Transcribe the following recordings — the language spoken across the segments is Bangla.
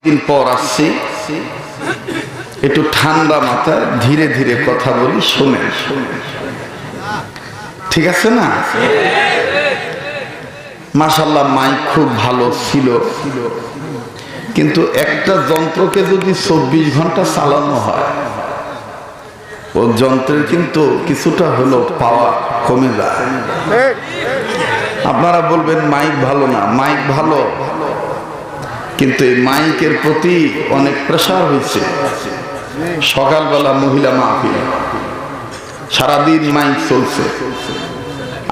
দিন পর আসছি, একটু ঠান্ডা মাথায় ধীরে ধীরে কথা বলি, শোনেন। ঠিক আছে না? মাশাআল্লাহ মাইক খুব ভালো ছিল, কিন্তু একটা যন্ত্রকে যদি 24 ঘন্টা চালানো হয়, ও যন্ত্রের কিন্তু কিছুটা হলো পাওয়ার কমে যায়। আপনারা বলবেন মাইক ভালো না, মাইক ভালো, কিন্তু এই মাইকের প্রতি অনেক প্রেসার হয়েছে। সকালবেলা মহিলা মাহফিল, সারাদিন মাইক চলছে,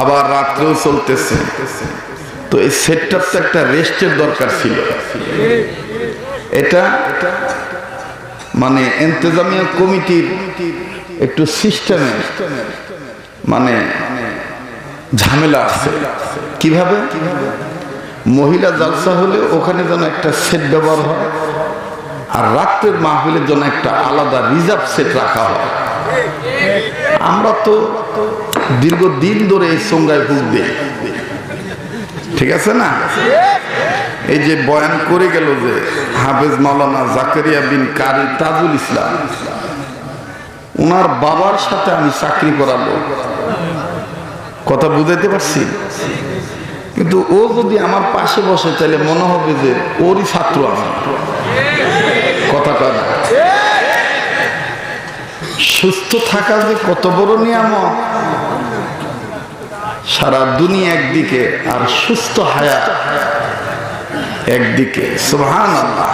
আবার রাত্রেও চলতেছে। তো এই সেটটার তো একটা রেস্টের দরকার ছিল। এটা মানে ইন্তেজামিয়া কমিটির একটু সিস্টেমে মানে ঝামেলা আছে। কিভাবে? মহিলা জালসা হলে ওখানে যেন একটা সেট ব্যবহার হয়, আর রাত্রের মাহফিলের জন্য একটা আলাদা রিজার্ভ সেট রাখা হয়। আমরা তো দীর্ঘদিন ধরে এই সংজ্ঞায় ভুগ দিই। ঠিক আছে না? এই যে বয়ান করে গেল যে হাফেজ মাওলানা জাকারিয়া বিন কারি তাজুল ইসলাম, ওনার বাবার সাথে আমি চাকরি করাবো, কথা বুঝাইতে পারছি? কিন্তু ও যদি আমার পাশে বসে তাহলে মনে হবে যে ওরই ছাত্র আমি। কথা কয় না? সুস্থ থাকা যে কত বড় নিয়ামত, সারা দুনিয়া একদিকে আর সুস্থ হায়াত একদিকে। সুবহানাল্লাহ।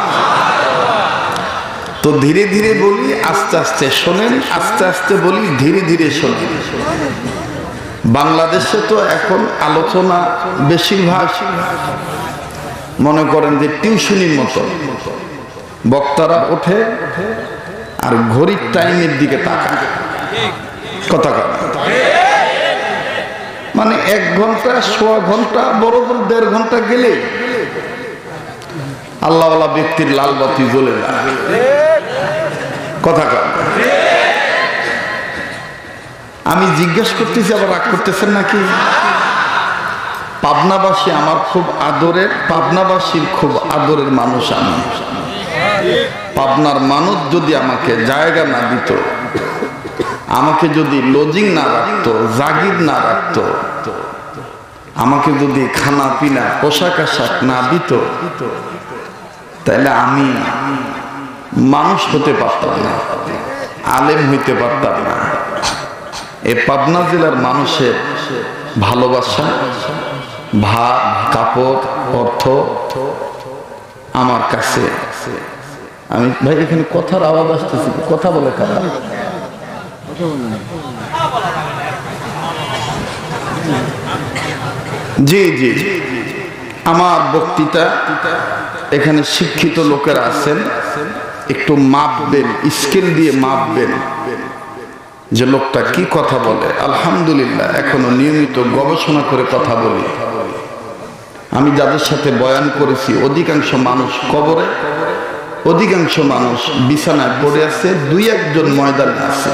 তো ধীরে ধীরে বলি, আস্তে আস্তে শোনেন, আস্তে আস্তে বলি, ধীরে ধীরে শোনেন। বাংলাদেশে তো এখন আলোচনা বেশিরভাগ মনে করেন যে টিউশনির মতো, বক্তারা ওঠে আর ঘড়ির টাইমের দিকে তাকায়, কথা কথা মানে 1 ঘন্টা, সোয়া ঘন্টা, বড় বড় 1.5 ঘন্টা গেলে আল্লাহওয়ালা ব্যক্তির লাল বাতি জ্বলে যায়। কথা কথা আমি জিজ্ঞেস করতেছি, আবার রাগ করতেছেন নাকি? পাবনাবাসী আমার খুব আদরের, পাবনাবাসীর খুব আদরের মানুষ আমি। পাবনার মানুষ যদি আমাকে জায়গা না দিত, আমাকে যদি লজিং না রাখতো, জাগির না রাখতো, আমাকে যদি খানা পিনা পোশাক আশাক না দিত, তাহলে আমি মানুষ হতে পারতাম না, আলেম হইতে পারতাম না। এই পাবনা জেলার মানুষের ভালোবাসা, ভাত, কাপড়, অর্থ আমার কাছে, আমি ভাই এখানে কথার আওয়াজ আসতেছি, কথা বলে কারা? জি জি, আমার বক্তৃতা এখানে শিক্ষিত লোকেরা আছেন, একটু মাপবেন, স্কেল দিয়ে মাপবেন যে লোকটা কি কথা বলে। আলহামদুলিল্লাহ এখনো নিয়মিত গবেষণা করে কথা বলি। আমি যাদের সাথে বয়ান করেছি অধিকাংশ মানুষ কবরে, অধিকাংশ মানুষ বিছানায় পড়ে আছে, 2-1 ময়দানে আছে।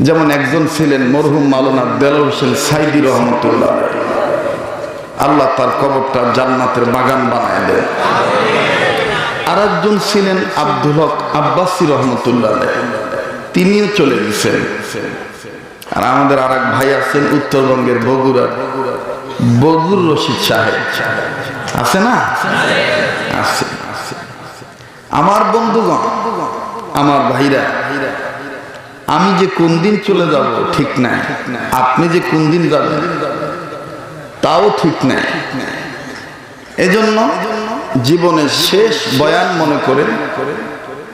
যেমন একজন ছিলেন মরহুম মাওলানা দেলোয়ার হোসেন সাইদি রহমতুল্লাহ, আল্লাহ তার কবরটা জান্নাতের বাগান বানায় দেন। আর একজন ছিলেন আব্দুল হক আব্বাসী রহমতুল্লাহ, তিনিও চলে গেছেন। আর আমাদের আর এক ভাই আছেন উত্তরবঙ্গের বগুড়ার বদরুর রশিদ সাহেব, আছে না? আছে। আমার বন্ধুগণ, আমার ভাইরা, আমি যে কোন দিন চলে যাব ঠিক নাই, আপনি যে কোন দিন যাবেন তাও ঠিক নাই। এজন্য জীবনের শেষ বয়ান মনে করে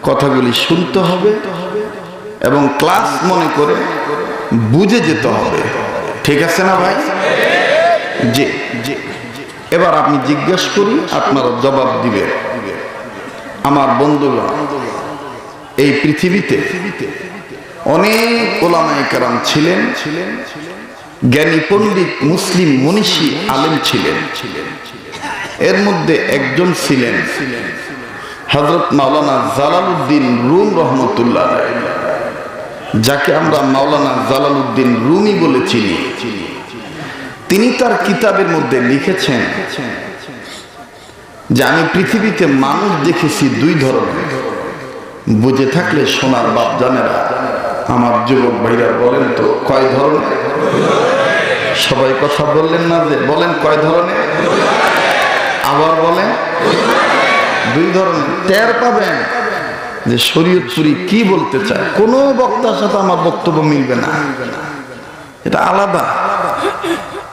কথাগুলি শুনতে হবে এবং ক্লাস মনে করে বুঝে যেতে হবে। ঠিক আছে না ভাই? জি। এবার আপনি জিজ্ঞেস করি, আপনারা জবাব দিবেন। আমার বন্ধুগণ, এই পৃথিবীতে অনেক ওলামায়ে কেরাম ছিলেন, জ্ঞানী পণ্ডিত মুসলিম মনীষী আলেম ছিলেন। এর মধ্যে একজন ছিলেন হযরত মাওলানা জালালউদ্দিন রুম রহমতুল্লাহ, যাকে আমরা মাওলানা জালালউদ্দিন রুমি বলে চিনি। তিনি তার কিতাবের মধ্যে লিখেছেন যে আমি পৃথিবীতে মানুষ দেখেছি দুই ধরনের। বুঝে থাকলে সোনার বাপ জানেরা, আমার যুবক ভাইরা বলেন তো কয় ধরনের? সবাই কথা বললেন না যে, বলেন কয় ধরনের? আবার বলেন দুই ধরনের। টের পাবেন যে শরীয়তপুরি কি বলতে চায়। কোনো বক্তার সাথে আমার বক্তব্য মিলবে না, এটা আলাদা,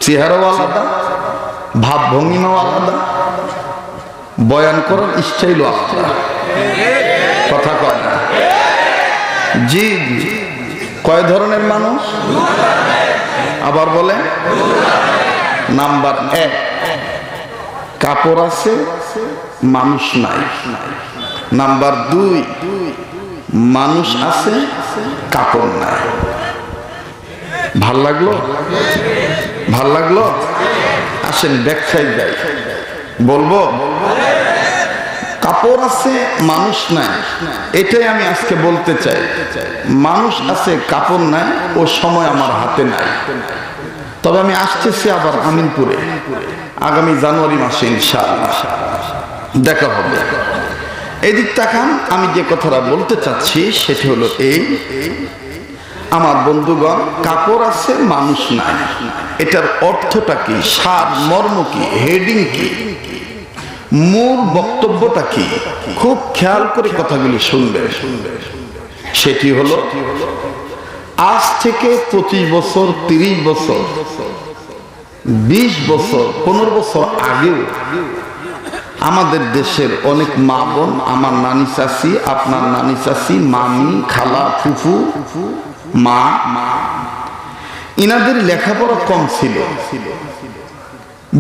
চেহারাও আলাদা, ভাবভঙ্গিমাও আলাদা, বয়ান করার স্টাইলও আলাদা। কথা কয় না? জি জি। কয় ধরনের মানুষ? আবার বলে। নাম্বার 1, কাপড় আছে মানুষ নাই। নাম্বার 2, মানুষ আছে কাপড় নাই। ভাল লাগলো? ভাল লাগলো? আসেন ব্যাখ্যায় যাই। বলবো কাপড় আছে মানুষ নাই, এটাই আমি আজকে বলতে চাই। মানুষ আছে কাপড় নাই, ও সময় আমার হাতে নাই। তবে আমি আসতেছি আবার আমিনপুরে আগামী জানুয়ারি মাসে, ইনশাআল্লাহ দেখা হবে। এদিক তাকান, আমি যে কথাটা বলতে চাচ্ছি সেটি হলো এই, আমার বন্ধুগণ, কাপড় আছে মানুষ নাই, এটার অর্থটা কি, সার মর্ম কি, হেডিং কি, মূল বক্তব্যটা কি, খুব খেয়াল করে কথাগুলি শুনবেন। সেটি হলো, আজ থেকে 25 বছর, 30 বছর, 20 বছর, 15 বছর আগেও আমাদের দেশের অনেক মা বোন, আমার নানি চাচি, আপনার নানি চাচি, মামি, খালা, ফুফু, মা, ইনাদের লেখাপড়া কম ছিল,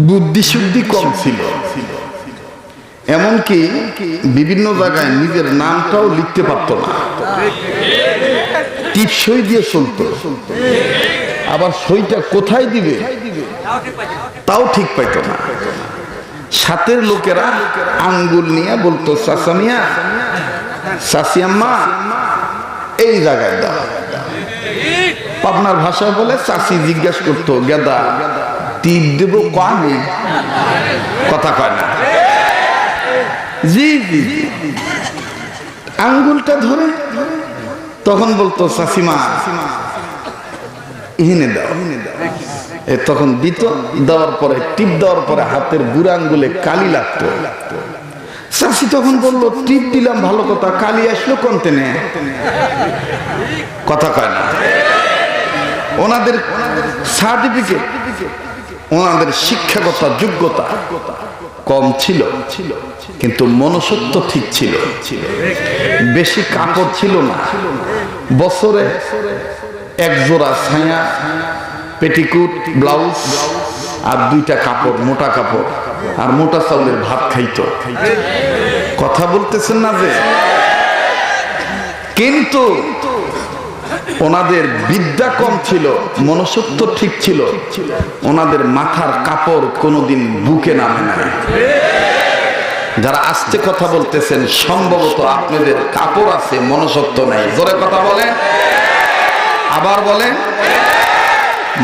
বুদ্ধিশুদ্ধি কম ছিল, এমনকি বিভিন্ন জায়গায় নিজের নামটাও লিখতে পারত না, টিপসই দিয়ে চলতো। আবার সইটা কোথায় দিবে তাও ঠিক পাইত না। সাথের লোকেরা আঙ্গুল নিয়ে বলতো, চাচা মিয়া, চাচি আম্মা, এই জায়গায় দাও। আপনার ভাষায় বলে চাচি জিজ্ঞাসা করতো, গেদা টিপ দেবো কয়? কথা কয় না? জি জি। আঙ্গুলটা ধরে তখন বলতো, চাচিমা এনে দাও। তখন দিত, দেওয়ার পরে টিপ দেওয়ার পরে হাতের বুড়া আঙ্গুলে কালি লাগতো। চাচি তখন বললো, টিপ দিলাম ভালো কথা, কালি আসলো কোনতেনে? কথা কয় না? ওনাদের সার্টিফিকেট, ওনাদের শিক্ষাগত যোগ্যতা কম ছিল, কিন্তু মনুষ্যত্ব ঠিক ছিল। বেশি কাপড় ছিল না, বছরে এক জোড়া ছায়া, পেটিকুট, ব্লাউজ আর 2টা কাপড়, মোটা কাপড়, আর মোটা চাউলের ভাত খাইতো। কথা বলতেছেন না যে? কিন্তু ওনাদের বিদ্যা কম ছিল, মনুষ্যত্ব ঠিক ছিল। ওনাদের মাথার কাপড় কোনোদিন বুকে নামে নাই। যারা আস্তে কথা বলতেছেন, সম্ভবত আপনাদের কাপড় আছে, মনুষ্যত্ব নাই। জোরে কথা বলে, আবার বলে,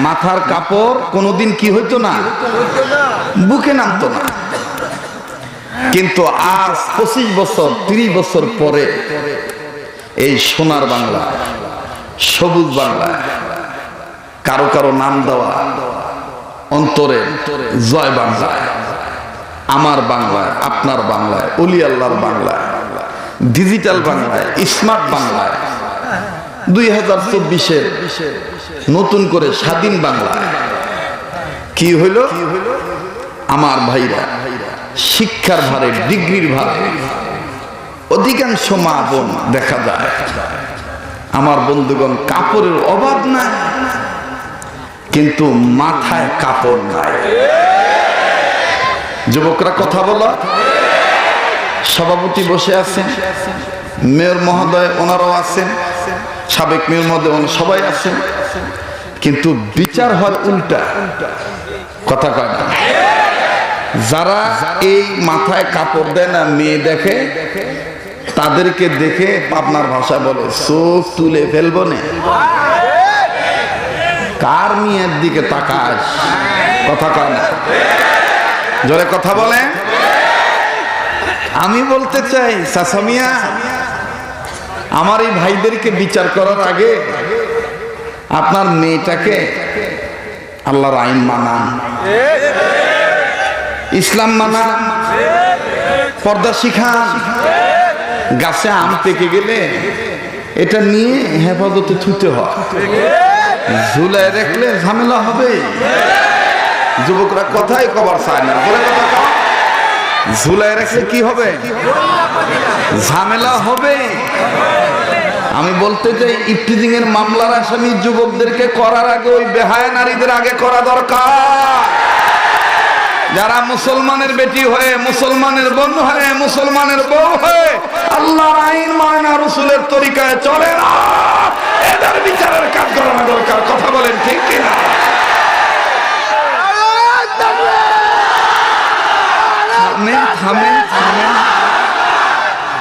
মাথার কাপড় কোনোদিন কি হইতো না, বুকে নামতো না। কিন্তু আজ 25 বছর, 30 বছর পরে এই সোনার বাংলা, সবুজ বাংলা, কারো কারো নাম দেওয়া অন্তরে জয় বাংলায়, আমার বাংলায়, আপনার বাংলায়, অলি আল্লাহর বাংলায়, ডিজিটাল বাংলায়, স্মার্ট বাংলায়, 2024-এর নতুন করে স্বাধীন বাংলায় কি হইল? আমার ভাইরা, শিক্ষার ভারে, ডিগ্রির ভারে অধিকাংশ মা বোন দেখা যায়, আমার বন্ধুগণ, কাপড়ের অভাব নাই, কিন্তু মাথায় কাপড় নাই। যুবকরা কথা বলো। সভাপতি বসে আছেন, মেয়র মহোদয় ওনারাও আছেন, সাবেক মেয়র মহোদয় সবাই আছেন, কিন্তু বিচার হয় উল্টা। কথা কয় না? যারা এই মাথায় কাপড় দেয় না, মেয়ে দেখে, তাদেরকে দেখে আপনার ভাষা বলে চোখ তুলে ফেলবো না। কার মেয়ের দিকে তাকাস? কথা কয় না? জোরে কথা বলে। আমি বলতে চাই চাচা মিয়া, আমার এই ভাইদেরকে বিচার করার আগে আপনার মেয়েটাকে আল্লাহর আইন মানান, ইসলাম মানান, পর্দা শিখান। গাছে আম পেকে গেলে এটা নিয়ে হেফাজতে ছুটে হয়, ঝুলায় রাখলে ঝামেলা হবে। যুবকরা কথাই কবার চায় না, ঝুলায় রাখলে কি হবে? ঝামেলা হবে। আমি বলতে চাই ইফটিজিং এর মামলার আসামি যুবকদেরকে করার আগে ওই বেহায়া নারীদের আগে করা দরকার। যারা মুসলমানের বেটি হয়ে, মুসলমানের বোন হয়ে, মুসলমানের বউ হয়ে আল্লাহর আইন মানে না, রাসূলের তরিকায় চলে না, এদের বিচারের কাজ করানো দরকার। কথা বলেন ঠিক কিনা? থামে থামে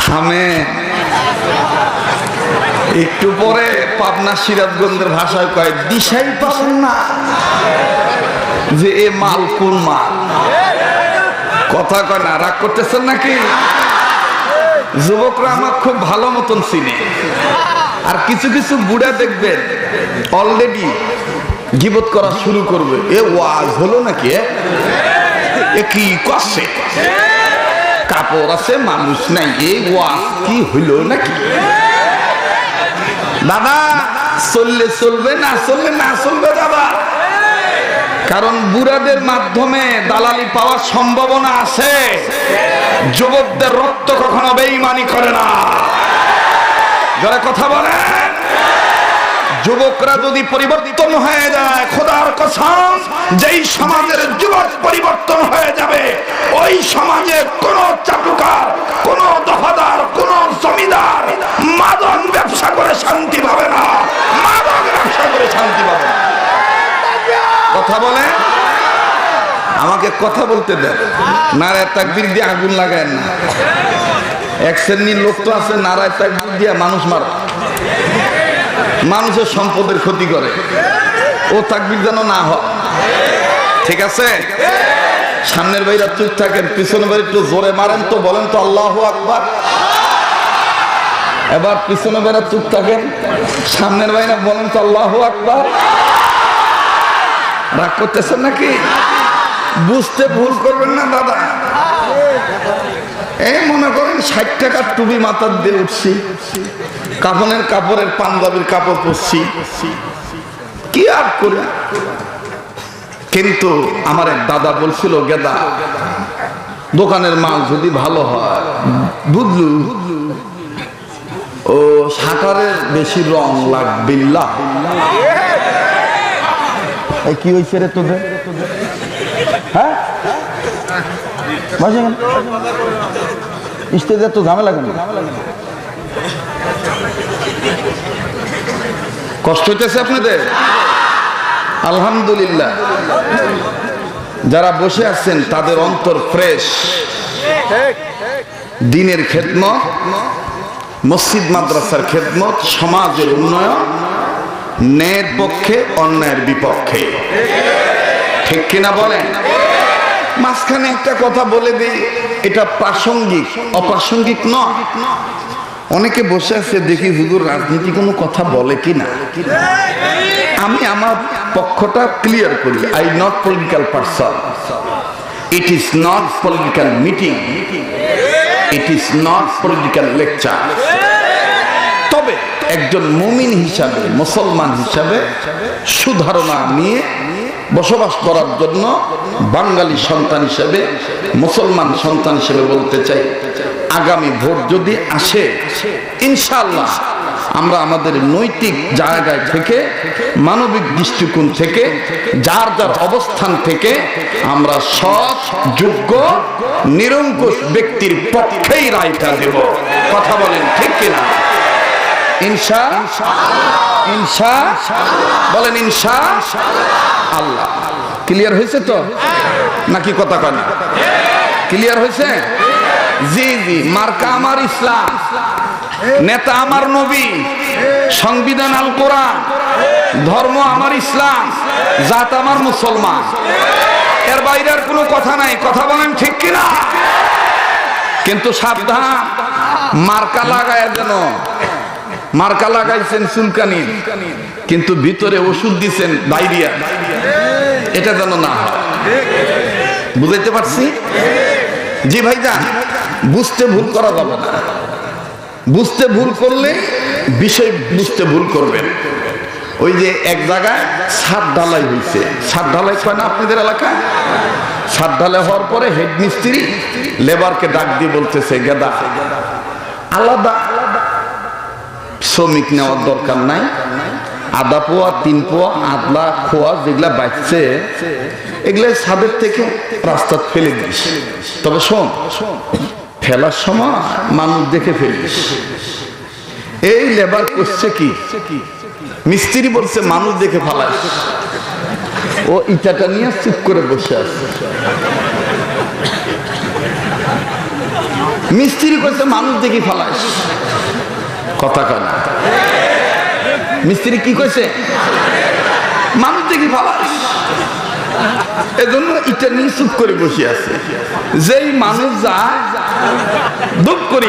থামে। একটু পরে পাবনা সিরাজগঞ্জের ভাষায় কয় দিশাই পাচ্ছেন না যে এ মাল কোন মাল। কথা কয় না, রাগ করতেছেন নাকি? যুবকরা আমার খুব ভালো মতন চিনে। আর কিছু কিছু বুড়া দেখবেন অলরেডি গীবত করা শুরু করবে। এ ওয়াজ হলো নাকি? এ কি করছে? কাপড় আছে মানুষ নাই, এই ওয়াজ কি হইল নাকি? দাদা চললে চলবে, না চললে না চলবে দাদা। কারণ বুড়াদের মাধ্যমে দালালি পাওয়ার সম্ভাবনা আছে। যুবকদের রক্ত কখনো বেঈমানি করে না। যারা কথা বলে, যুবকরা যদি পরিবর্তন হয়ে যায়, খোদার কসম, যেই সমাজের যুবক পরিবর্তন হয়ে যাবে, ওই সমাজে কোন চাটুকার, কোন দফাদার, কোন জমিদার মাদক ব্যবসা করে শান্তি পাবে না। মাদক ব্যবসা করে শান্তি পাবে না। কথা বলে, আমাকে কথা বলতে দেন। নারায় তাকবীর দিয়ে আগুন লাগায় না। এক শ্রেণীর লোক তো আছে নারায় তাকবীর দিয়ে মানুষ মারে, মানুষের সম্পদের ক্ষতি করে। ও তাকবীর যেন না হয়, ঠিক আছে? সামনের ভাইরা চুপ থাকেন, পিছনের ভাই একটু জোরে মারেন তো, বলেন তো আল্লাহু আকবার। এবার পিছনের ভাইরা চুপ থাকেন, সামনের ভাইরা বলেন তো আল্লাহু আকবার। রাগ করতেছেন নাকি? বুঝতে ভুল করবেন না দাদা। এই মনে করেন 60 টাকার টুপি মাথার দিয়ে উঠছি, কাফনের কাপড়ের পাঞ্জাবির কাপড় পরছি, কি আর করি। কিন্তু আমার এক দাদা বলছিল, গেদা দোকানের মাল যদি ভালো হয়, বুঝলু ও শাটারের বেশি রং লাগবে না। কি হয়েছে রে তোদের? হ্যাঁ স্টেজে তো ঝামেলা কেন? কষ্ট হইতেছে আপনাদের? আলহামদুলিল্লাহ, যারা বসে আছেন তাদের অন্তর ফ্রেশ। দ্বীনের খেদমত, মসজিদ মাদ্রাসার খেদমত, সমাজের উন্নয়ন, ন্যায়ের পক্ষে অন্যায়ের বিপক্ষে, ঠিক কিনা বলেন? মাঝখানে একটা কথা বলে দিই, এটা প্রাসঙ্গিক, অপ্রাসঙ্গিক নয়। অনেকে বসে আছে, দেখি হুজুর রাজনীতি কোনো কথা বলে কিনা। আমি আমার পক্ষটা ক্লিয়ার করি। I not political person, it is not political meeting, it is not political lecture. তবে একজন মুমিন হিসাবে, মুসলমান হিসাবে সুধারণা নিয়ে বসবাস করার জন্য বাঙালি সন্তান হিসেবে, মুসলমান সন্তান হিসেবে বলতে চাই, আগামী ভোট যদি আসে, ইনশাআল্লাহ আমরা আমাদের নৈতিক জায়গায় থেকে, মানবিক দৃষ্টিকোণ থেকে, যার যার অবস্থান থেকে আমরা সৎ, যোগ্য, নিরঙ্কুশ ব্যক্তির পক্ষেই রায়টা দেব। কথা বলেন ঠিক কিনা? ইনশা ইনশা বলেন, ইনশা আল্লাহ। ক্লিয়ার হয়েছে তো নাকি? কথা কয় না? ক্লিয়ার হয়েছে? জি জি। মার্কা আমার ইসলাম, নেতা আমার নবী, সংবিধান আল কোরআন, ধর্ম আমার ইসলাম, জাত আমার মুসলমান। এর বাইরে আর কোনো কথা নাই। কথা বলেন ঠিক কিনা? কিন্তু সাবধান, মার্কা লাগায় যেন, মার্কা লাগাইছেন চুলকানি, কিন্তু ভিতরে ওষুধ দিচ্ছেন ডায়রিয়া, এটা যেন না হয়। বুঝাইতে পারছি? জি ভাইজান, বুঝতে ভুল করা যাবে না। বুঝতে ভুল করলে বিষয় বুঝতে ভুল করবেন। ওই যে এক জায়গায় ছাদ ঢালাই হয়েছে, ছাদ ঢালাই হয় না আপনাদের এলাকায়? ছাদ ঢালাই হওয়ার পরে হেড মিস্ত্রি লেবারকে ডাক দিয়ে বলতেছে, গেদা আলাদা শ্রমিক নেওয়ার দরকার নাই, আধা পোয়া 3 পোয়া আদলা খোয়া যেগুলা বাঁচছে এগুলা ছাদের থেকে রাস্তা ফেলে দিস, তবে শোন ফেলার সময় মানুষ দেখে ফেলিস। এই লেবার করছে কি, মিস্ত্রি বলছে মানুষ দেখে ফেলাস, ও ইটাটা নিয়ে চুপ করে বসে আছে। মিস্ত্রি করছে মানুষ দেখে ফেলাস, কথা কয় না। মিস্ত্রি কি কইছে? মানুষ দেখি ফালাস, এজন্য ইটা নিয়ে চুপ করে বসে আছে। যেই মানুষ যায় দুপ করে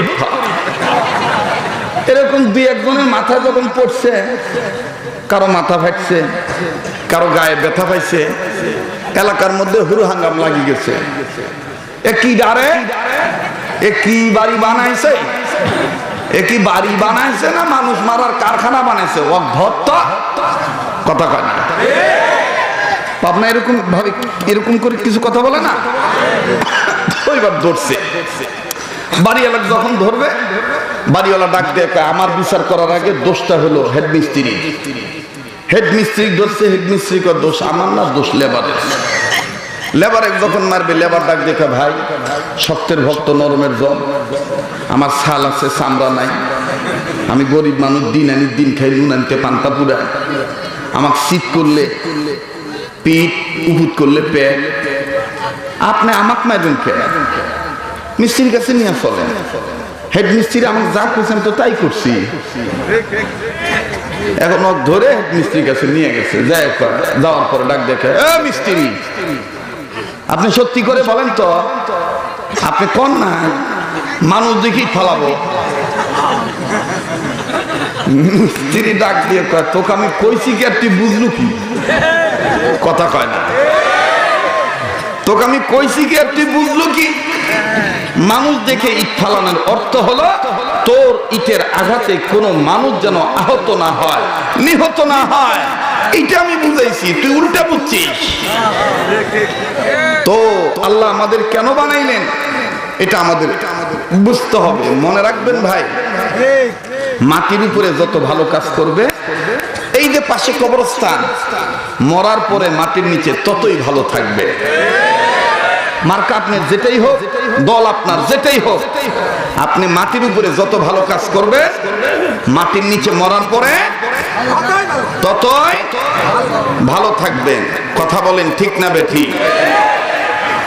এরকম 2-1 জনের মাথা যখন পড়ছে, কারো মাথা ফাটছে, কারো গায়ে ব্যথা পাইছে, এলাকার মধ্যে হুরু হাঙ্গাম লাগি গেছে। এ কি ডারে, এ কি বাড়ি বানাইছে, এ কি বাড়ি বানাইছে না মানুষ মারার কারখানা বানাইছে? কথা কয় না। পাবনা এরকম ভাবে এরকম করে কিছু কথা বলে না। ওইবার ধরছে, বাড়িওয়ালা যখন ধরবে, বাড়িওয়ালা ডাক দিয়ে আমার বিচার করার আগে দোষটা হলো হেড মিস্ত্রি। হেড মিস্ত্রি ধরছে, হেড মিস্ত্রি দোষ আমার না, দোষ লেবারের। লেবারে যখন মারবে, লেবার ডাক দেখে, ভাই শক্তের ভক্ত নরমের জল, আমার ছাল আছে চামড়া নাই, আমি গরিব মানুষ, দিন আনি দিন খাই, নুন আনতে পান্তা পুরা, আমাকে শীত করলে পিঠ, উপুত করলে পেট, আপনি আমাকে মারবেন কে? মিস্ত্রির কাছে নিয়ে চলেন। হেড মিস্ত্রি আমাকে যা করছেন তো তাই করছি। এখন ধরে হেড মিস্ত্রির কাছে নিয়ে গেছে, যাওয়ার পরে ডাক দেখে, মিস্ত্রি আপনি সত্যি করে বলেন তো, আপনি কোন না মানুষ দেখি ফলাবো? মিস্ত্রি ডাক দিয়ে কয়, তোকে আমি কইছি কি আর তুই বুঝলু কি? কথা কয় না। তোকে আমি কইছি কি আর তুই বুঝলু কি? মানুষ দেখে ইট ফালানোর অর্থ হলো তোর ইটের আঘাতে কোনো মানুষ যেন আহত না হয়, নিহত না হয়, এটা আমি বুঝাইছি, তুই উল্টা বুঝছিস। তো আল্লাহ আমাদের কেন বানাইলেন এটা আমাদের বুঝতে হবে। মনে রাখবেন ভাই, মাটির উপরে যত ভালো কাজ করবে, এই যে পাশে কবরস্থান, মরার পরে মাটির নিচে ততই ভালো থাকবে। মার্কা আপনার যেটাই হোক, দল আপনার যেটাই হোক, আপনি মাটির উপরে যত ভালো কাজ করবে, মাটির নিচে মরার পরে ততই ভালো থাকবেন। কথা বলেন ঠিক না বেঠিক?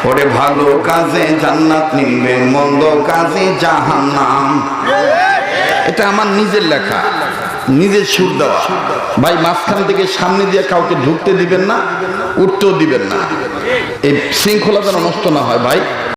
ওরে ভালো কাজে জান্নাত মিলবে, মন্দ কাজে জাহান্নাম। এটা আমার নিজের লেখা, নিজের সুর দেওয়া। ভাই মাঝখান থেকে সামনে দিয়ে কাউকে ঢুকতে দিবেন না, উঠতেও দিবেন না, এই শৃঙ্খলা যেন নষ্ট না হয় ভাই।